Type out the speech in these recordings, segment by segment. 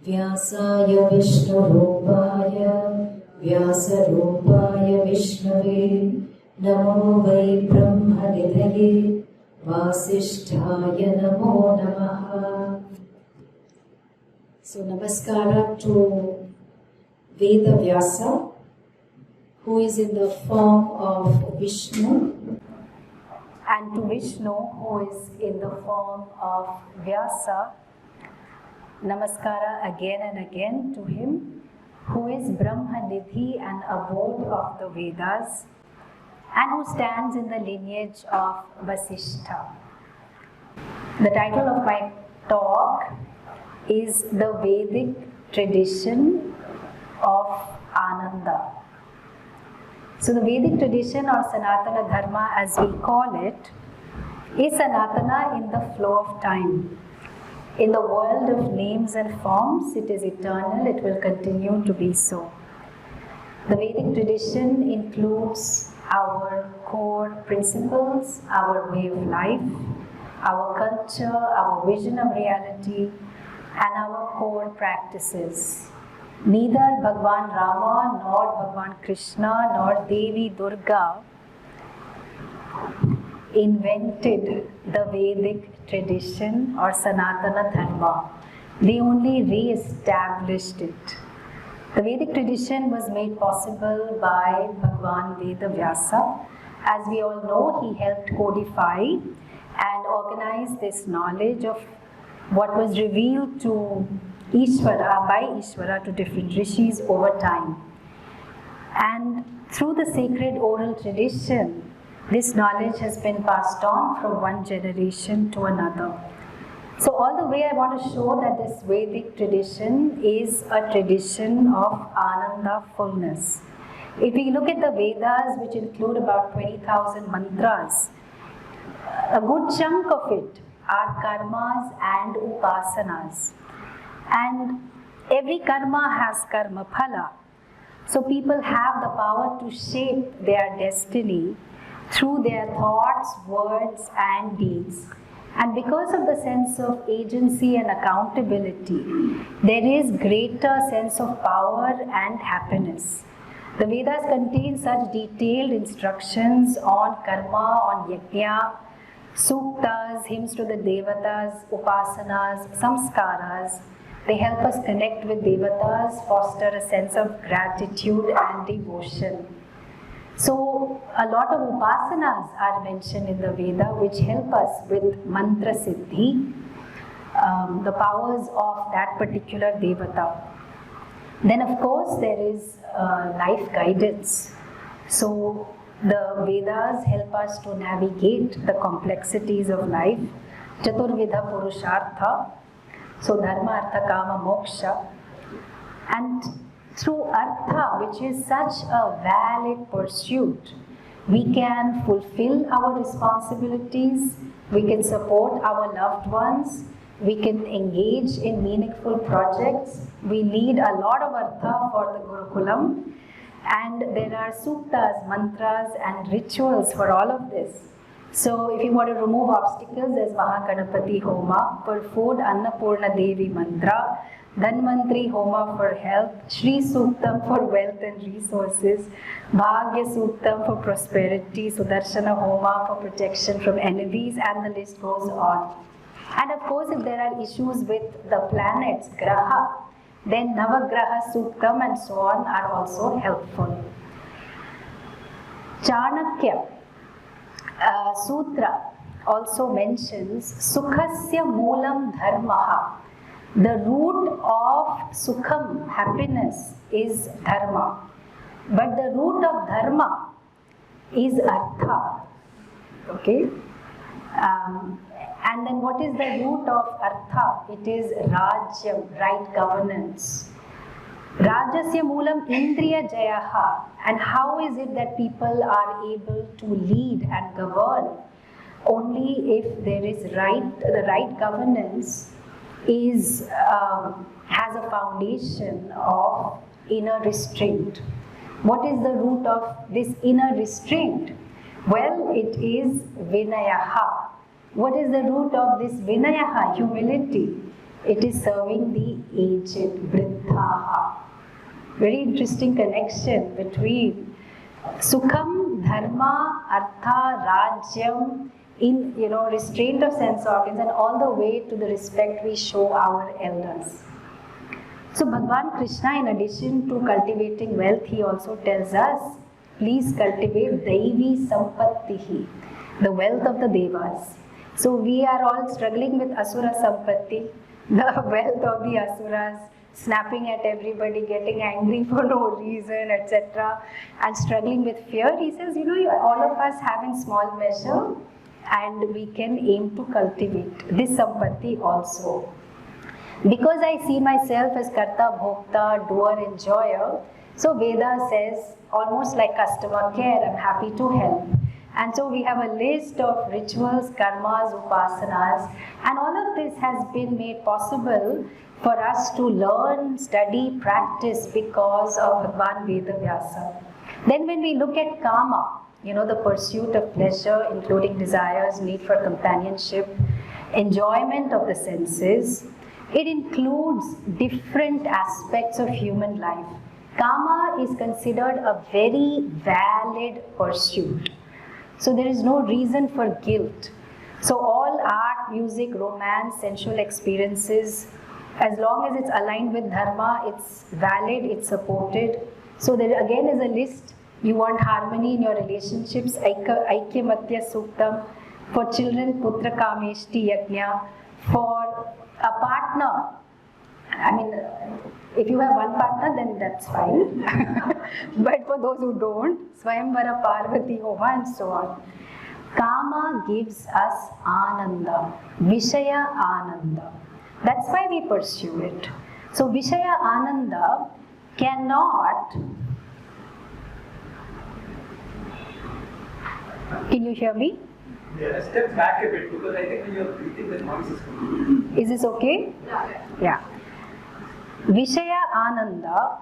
Vyasaya Vishnurupaya Vyasarupaya Vishnave Namo Vai Brahmanidhaye Vasishtaya Namo Namaha. So Namaskara to Veda Vyasa, who is in the form of Vishnu, and to Vishnu, who is in the form of Vyasa. Namaskara again and again to him, who is Brahmanidhi and abode of the Vedas, and who stands in the lineage of Vasishtha. The title of my talk is The Vedic Tradition of Ananda. So the Vedic tradition, or Sanatana Dharma as we call it, is Sanatana in the flow of time. In the world of names and forms, it is eternal, it will continue to be so. The Vedic tradition includes our core principles, our way of life, our culture, our vision of reality, and our core practices. Neither Bhagavan Rama, nor Bhagavan Krishna, nor Devi Durga invented the Vedic tradition or Sanatana Dharma. They only re-established it. The Vedic tradition was made possible by Bhagavan Veda Vyaasa. As we all know, he helped codify and organize this knowledge of what was revealed to Ishvara, by Ishvara to different rishis over time. And through the sacred oral tradition, this knowledge has been passed on from one generation to another. So all the way I want to show that this Vedic tradition is a tradition of Ananda fullness. If we look at the Vedas, which include about 20,000 mantras, a good chunk of it are karmas and upasanas. And every karma has karma phala. So people have the power to shape their destiny through their thoughts, words and deeds. And because of the sense of agency and accountability, there is greater sense of power and happiness. The Vedas contain such detailed instructions on karma, on yajna, suktas, hymns to the devatas, upasanas, samskaras. They help us connect with devatas, foster a sense of gratitude and devotion. So, a lot of upasanas are mentioned in the Veda which help us with mantra siddhi, the powers of that particular devata. Then of course there is life guidance. So, the Vedas help us to navigate the complexities of life. Chaturvidha Purushartha, so Dharma, Artha, Kama, Moksha. And through Artha, which is such a valid pursuit, we can fulfill our responsibilities, we can support our loved ones, we can engage in meaningful projects. We need a lot of Artha for the Gurukulam, and there are suktas, mantras and rituals for all of this. So if you want to remove obstacles, there's Mahaganapati Homa, performed Annapurna Devi mantra, Dhanvantri Homa for health, Shri Suktam for wealth and resources, Bhagya Suktam for prosperity, Sudarshana Homa for protection from enemies, and the list goes on. And of course, if there are issues with the planets, Graha, then Navagraha Suktam and so on are also helpful. Chanakya Sutra also mentions Sukhasya Moolam Dharmaha. The root of Sukham, happiness, is Dharma. But the root of Dharma is Artha. Okay? And then what is the root of Artha? It is Rajyam, right governance. Rajasya Moolam Indriya Jayaha. And how is it that people are able to lead and govern? Only if there is the right governance has a foundation of inner restraint. What is the root of this inner restraint? Well, it is Vinayaha. What is the root of this Vinayaha? Humility. it is serving the aged, vriddhaha. Very interesting connection between Sukham, Dharma, Artha, Rajyam, in restraint of sense organs, and all the way to the respect we show our elders. So Bhagavan Krishna, in addition to cultivating wealth, he also tells us, please cultivate Daivi Sampattihi, the wealth of the Devas. So we are all struggling with Asura Sampatti, the wealth of the Asuras, snapping at everybody, getting angry for no reason, etc. and struggling with fear. He says, all of us have in small measure, and we can aim to cultivate this Sampatti also. Because I see myself as Karta, Bhokta, doer, enjoyer, so Veda says, almost like customer care, I'm happy to help. And so we have a list of rituals, karmas, upasanas, and all of this has been made possible for us to learn, study, practice because of Bhagavan Veda Vyaasa. Then when we look at Kama, the pursuit of pleasure, including desires, need for companionship, enjoyment of the senses, it includes different aspects of human life. Kama is considered a very valid pursuit. So there is no reason for guilt. So all art, music, romance, sensual experiences, as long as it's aligned with Dharma, it's valid, it's supported. So there again is a list. You want harmony in your relationships, Aikyamatya Suktam. For children, Putra Kameshti Yajna. For a partner, if you have one partner, then that's fine. But for those who don't, Swayamvara Parvati Homa and so on. Kama gives us Ananda, Vishaya Ananda. That's why we pursue it. So Vishaya Ananda cannot... Can you hear me? Yeah, step back a bit because I think when you're breathing, the noise is coming. Is this okay? Yeah. Vishaya Ananda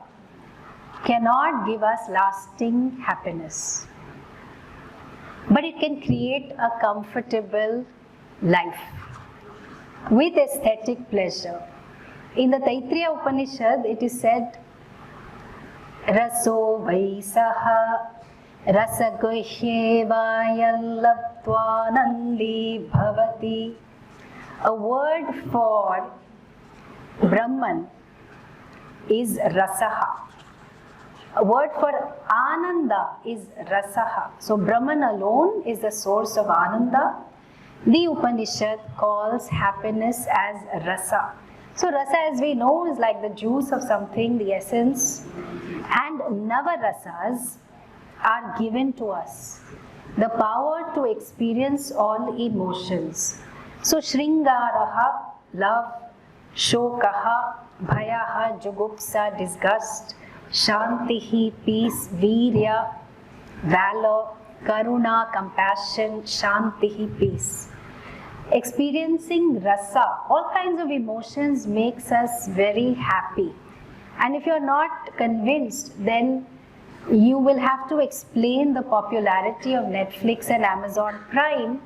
cannot give us lasting happiness, but it can create a comfortable life with aesthetic pleasure. In the Taittiriya Upanishad, it is said, Raso Vaisaha Rasagahye Vayallabtvanandi Bhavati. A word for Brahman is Rasaha. A word for Ananda is Rasaha. So Brahman alone is the source of Ananda. The Upanishad calls happiness as Rasa. So Rasa, as we know, is like the juice of something, the essence. And Navarasas are given to us. The power to experience all emotions. So Shringaraha, love, Shokaha, Bhayaha, Jugupsa, disgust, Shantihi, peace, Virya, valor, Karuna, compassion, Shantihi, peace. Experiencing rasa, all kinds of emotions, makes us very happy. And if you're not convinced, then you will have to explain the popularity of Netflix and Amazon Prime,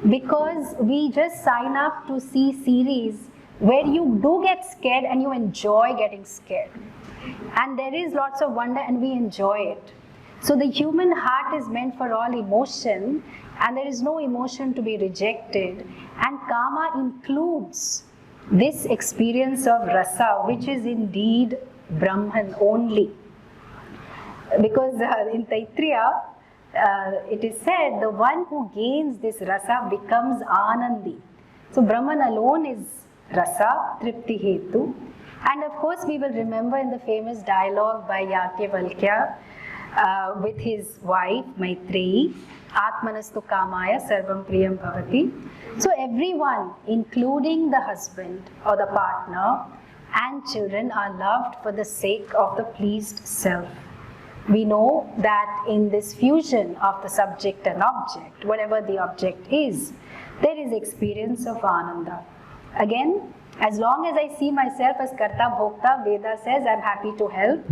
because we just sign up to see series where you do get scared and you enjoy getting scared. And there is lots of wonder and we enjoy it. So the human heart is meant for all emotion, and there is no emotion to be rejected. And Kama includes this experience of rasa, which is indeed Brahman only. Because in Taittiriya, it is said the one who gains this rasa becomes Anandi. So Brahman alone is rasa, tripti hetu. And of course we will remember in the famous dialogue by Yakevalkya with his wife Maitreyi, Atmanastu Kamaya Sarvam Priyam Bhavati. So everyone, including the husband or the partner and children, are loved for the sake of the pleased self. We know that in this fusion of the subject and object, whatever the object is, there is experience of Ananda. Again, as long as I see myself as Karta Bhokta, Veda says I'm happy to help,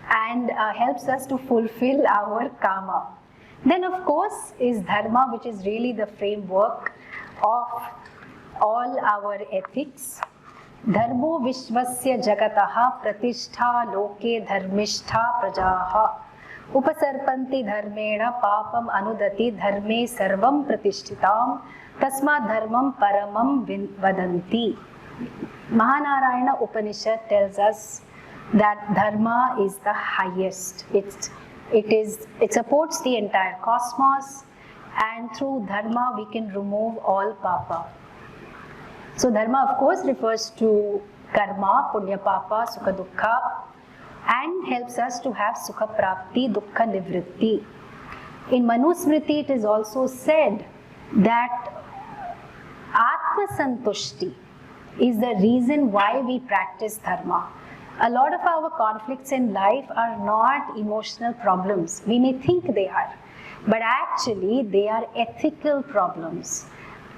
and helps us to fulfill our Kama. Then of course is Dharma, which is really the framework of all our ethics. Dharmo Vishwasya Jagataha Pratishtha Loke Dharmishtha Prajaha Upasarpanti Dharmena Papam Anudati Dharme Sarvam Pratishtitam Tasma Dharmam Paramam Vadanti. Mahanarayana Upanishad tells us that Dharma is the highest. It supports the entire cosmos, and through Dharma we can remove all papa. So Dharma of course refers to karma, punya papa, sukha dukkha, and helps us to have sukha prapti, dukkha nivritti. In Manusmriti it is also said that Atma Santushti is the reason why we practice Dharma. A lot of our conflicts in life are not emotional problems. We may think they are, but actually they are ethical problems.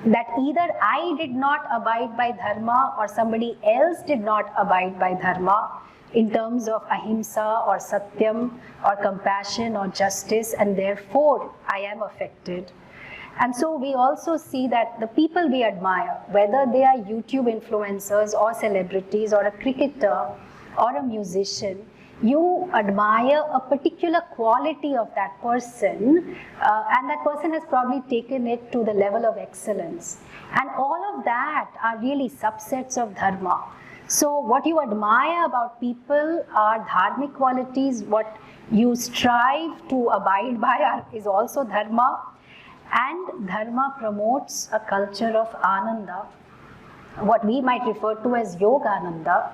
That either I did not abide by Dharma or somebody else did not abide by Dharma in terms of ahimsa or satyam or compassion or justice, and therefore I am affected. And so we also see that the people we admire, whether they are YouTube influencers or celebrities or a cricketer or a musician, you admire a particular quality of that person, and that person has probably taken it to the level of excellence. And all of that are really subsets of Dharma. So what you admire about people are dharmic qualities, what you strive to abide by is also Dharma. And Dharma promotes a culture of Ananda, what we might refer to as Yogananda.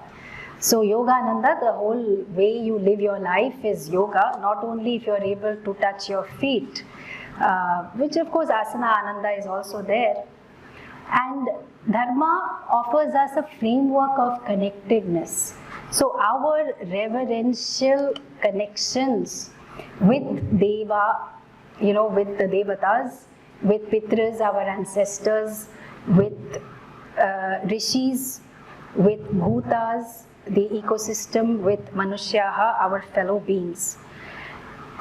So Yogananda, the whole way you live your life is yoga, not only if you are able to touch your feet, which of course Asana Ananda is also there. And Dharma offers us a framework of connectedness. So our reverential connections with Deva, with the Devatas, with Pitras, our ancestors, with Rishis, with Bhutas, the ecosystem, with Manushyaha, our fellow beings.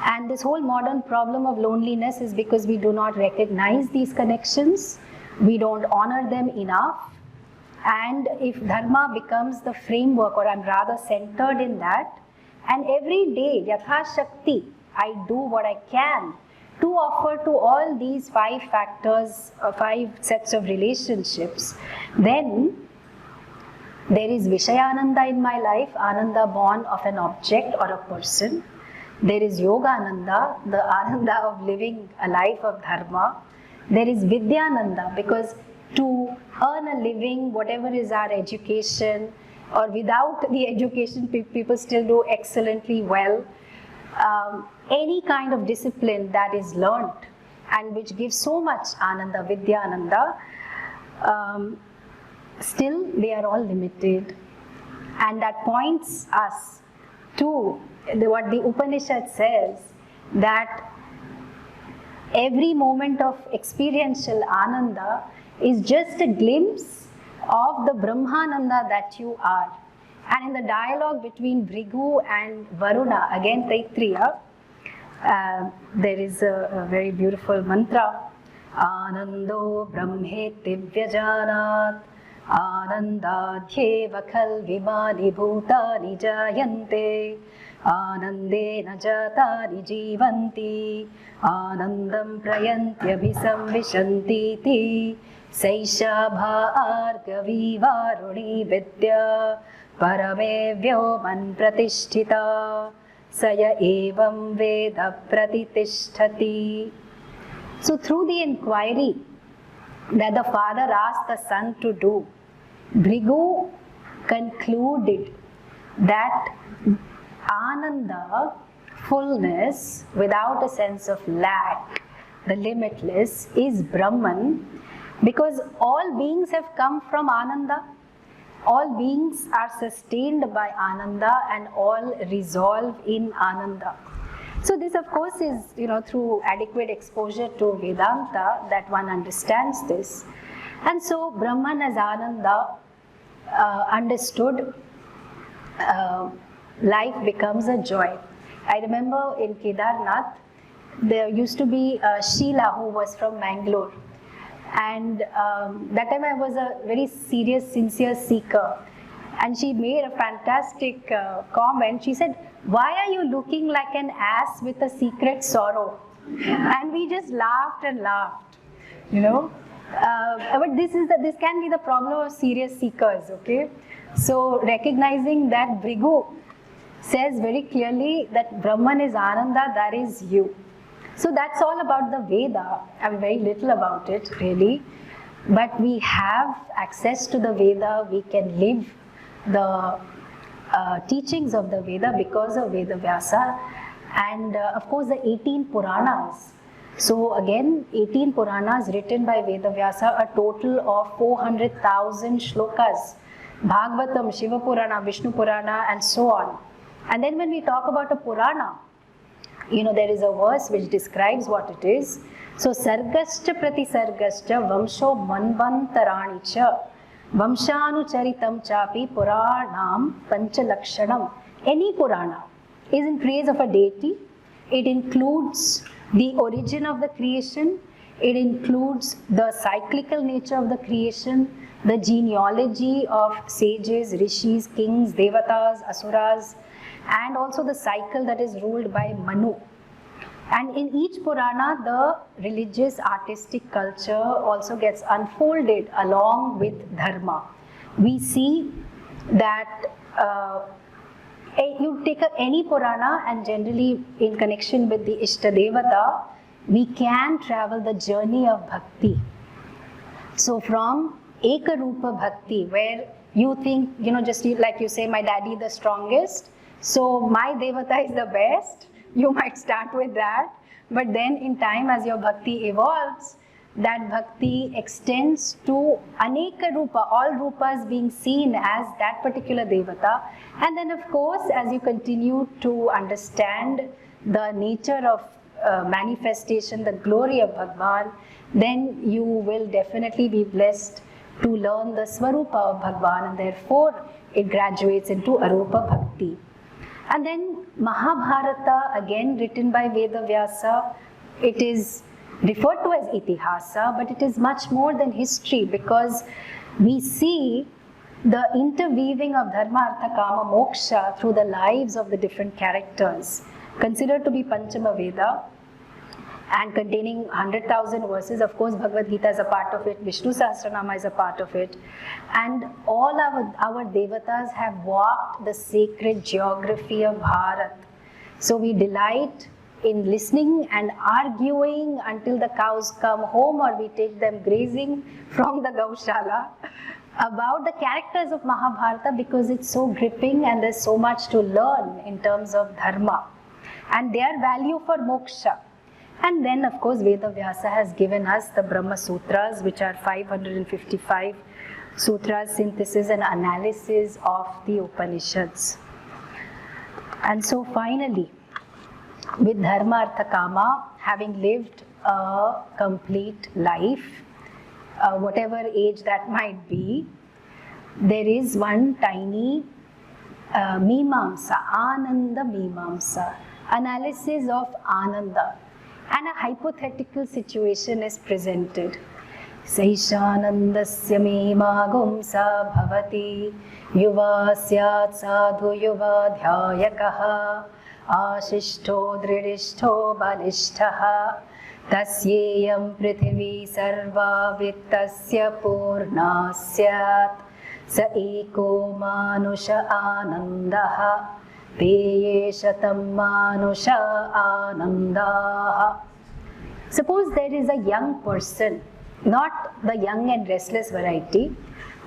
And this whole modern problem of loneliness is because we do not recognize these connections, we don't honor them enough, and if Dharma becomes the framework, or I'm rather centered in that, and every day, Yatha Shakti, I do what I can to offer to all these 5 factors, 5 sets of relationships, then there is Vishaya Ananda in my life, Ananda born of an object or a person. There is Yogananda, the Ananda of living a life of Dharma. There is Vidyananda, because to earn a living, whatever is our education, or without the education, people still do excellently well. Any kind of discipline that is learnt and which gives so much Ananda, Vidyananda, still they are all limited. And that points us to what the Upanishad says, that every moment of experiential Ananda is just a glimpse of the Brahmananda that you are. And in the dialogue between Bhrigu and Varuna, again Taittiriya, there is a very beautiful mantra. Anando brahmeti vyajanat anandadhyeva khal vimani bhutani jayante anandena jatani jivanti anandam prayantyabhisamvishanti ti saisha bhargavi varuni vidya parame vyoman pratishtita saya evam veda pratitishthati. So through the inquiry that the father asked the son to do, Bhrigu concluded that Ananda, fullness without a sense of lack, the limitless, is Brahman, because all beings have come from Ananda. All beings are sustained by Ananda and all resolve in Ananda. So this of course is, through adequate exposure to Vedanta that one understands this. And so Brahman as Ananda understood, life becomes a joy. I remember in Kedarnath, there used to be Sheila who was from Mangalore. And that time I was a very serious, sincere seeker. And she made a fantastic comment. She said, "Why are you looking like an ass with a secret sorrow?" And we just laughed and laughed, you know. But this can be the problem of serious seekers, okay? So recognizing that Bhrigu says very clearly that Brahman is Ananda, that is you. So that's all about the Veda. I mean, very little about it really. But we have access to the Veda, we can live the teachings of the Veda because of Veda Vyasa, and of course the 18 Puranas. So again, 18 Puranas written by Veda Vyasa, a total of 400,000 shlokas, Bhagavatam, Shiva Purana, Vishnu Purana, and so on. And then when we talk about a Purana, you know, there is a verse which describes what it is. So Sargascha Prati Sargascha Vamsho Manvantarani Cha Vamshanucharitam Chapi Puranam Panchalakshanam. Any Purana is in praise of a deity. It includes the origin of the creation. It includes the cyclical nature of the creation, the genealogy of sages, rishis, kings, devatas, asuras, and also the cycle that is ruled by Manu. And in each Purana, the religious artistic culture also gets unfolded along with Dharma. We see that you take any Purana, and generally in connection with the Ishta Devata, we can travel the journey of Bhakti. So from Ekarupa Bhakti, where you think, you know, just like you say, my daddy the strongest, so my Devata is the best. You might start with that, but then in time as your bhakti evolves, that bhakti extends to aneka rupa, all rupas being seen as that particular devata. And then of course, as you continue to understand the nature of manifestation, the glory of Bhagavan, then you will definitely be blessed to learn the Swarupa of Bhagavan, and therefore it graduates into Arupa Bhakti. And then Mahabharata, again written by Veda Vyasa, it is referred to as Itihasa, but it is much more than history, because we see the interweaving of Dharma, Artha, Kama, Moksha through the lives of the different characters, considered to be Panchama Veda and containing 100,000 verses. Of course, Bhagavad Gita is a part of it, Vishnu Sahasranama is a part of it, and all our devatas have walked the sacred geography of Bharat. So we delight in listening and arguing until the cows come home, or we take them grazing from the Gaushala, about the characters of Mahabharata, because it's so gripping and there's so much to learn in terms of Dharma and their value for moksha. And then of course Veda Vyasa has given us the Brahmasutras, which are 555 sutras, synthesis and analysis of the Upanishads. And so finally, with Dharma, Artha, Kama, having lived a complete life, whatever age that might be, there is one tiny Mimamsa, Ananda Mimamsa, analysis of Ananda. And a hypothetical situation is presented. Saishanandasya Mimagumsa Bhavati Yuva Syat Sadhu Yuva Dhyayakaha Ashishto Dridishto Balishtaha Tasyeyam Prithivi Sarva Vittasya Purna Syat Sa Eko Manusha Anandaha Peyeshatam Manusha Anandaha. Suppose there is a young person, not the young and restless variety,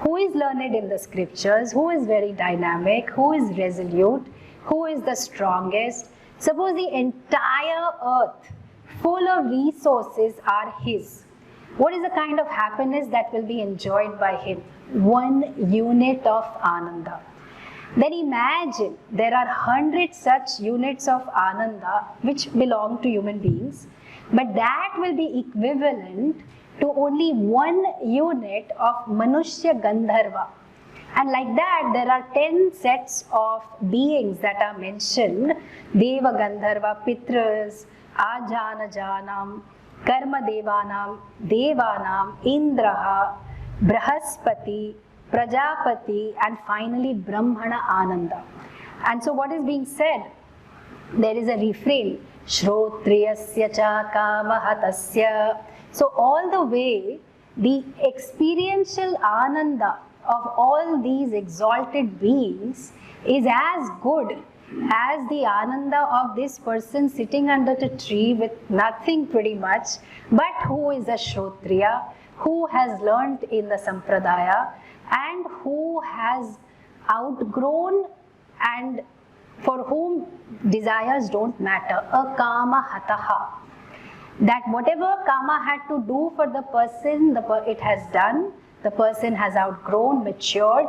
who is learned in the scriptures, who is very dynamic, who is resolute, who is the strongest. Suppose the entire earth full of resources are his. What is the kind of happiness that will be enjoyed by him? One unit of Ananda. Then imagine there are 100 such units of Ananda which belong to human beings, but that will be equivalent to only one unit of Manushya Gandharva. And like that, there are 10 sets of beings that are mentioned: Deva Gandharva, Pitras, Ajana Janam, Karma Devanam, Devanam, Indraha, Brahaspati, Prajapati, and finally Brahmana Ananda. And so what is being said? There is a refrain, Shrotriyasya cha kamahatasya. So all the way, the experiential Ananda of all these exalted beings is as good as the Ananda of this person sitting under the tree with nothing pretty much, but who is a Shrotriya, who has learnt in the Sampradaya, and who has outgrown and for whom desires don't matter, a kama hataha. That whatever karma had to do for the person, it has done, the person has outgrown, matured,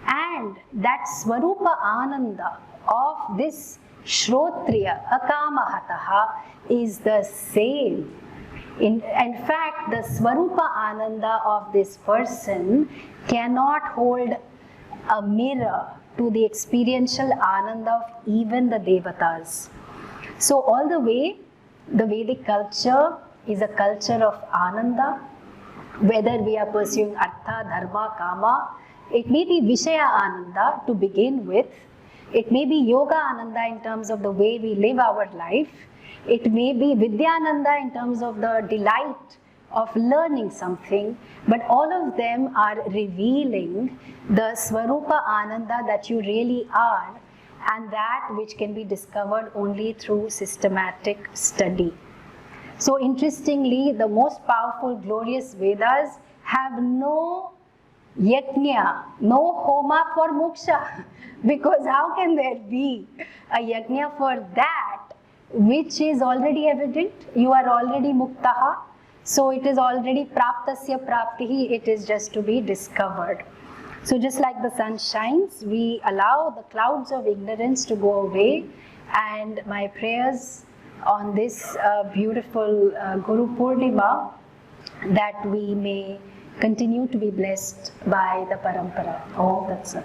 and that Swarupa Ananda of this Shrotriya, akama hataha, is the same. In fact, the Swarupa Ananda of this person cannot hold a mirror to the experiential Ananda of even the Devatas. So all the way, the Vedic culture is a culture of Ananda. Whether we are pursuing Artha, Dharma, Kama, it may be Vishaya Ananda to begin with. It may be Yoga Ananda in terms of the way we live our life. It may be Vidyananda in terms of the delight of learning something. But all of them are revealing the Swarupa Ananda that you really are, and that which can be discovered only through systematic study. So interestingly, the most powerful, glorious Vedas have no yajna, no homa for moksha. Because how can there be a yajna for that which is already evident? You are already muktaha. So it is already praptasya praptihi, it is just to be discovered. So just like the sun shines, we allow the clouds of ignorance to go away, and my prayers on this beautiful Guru Purnima, that we may continue to be blessed by the Parampara. Oh, that's it.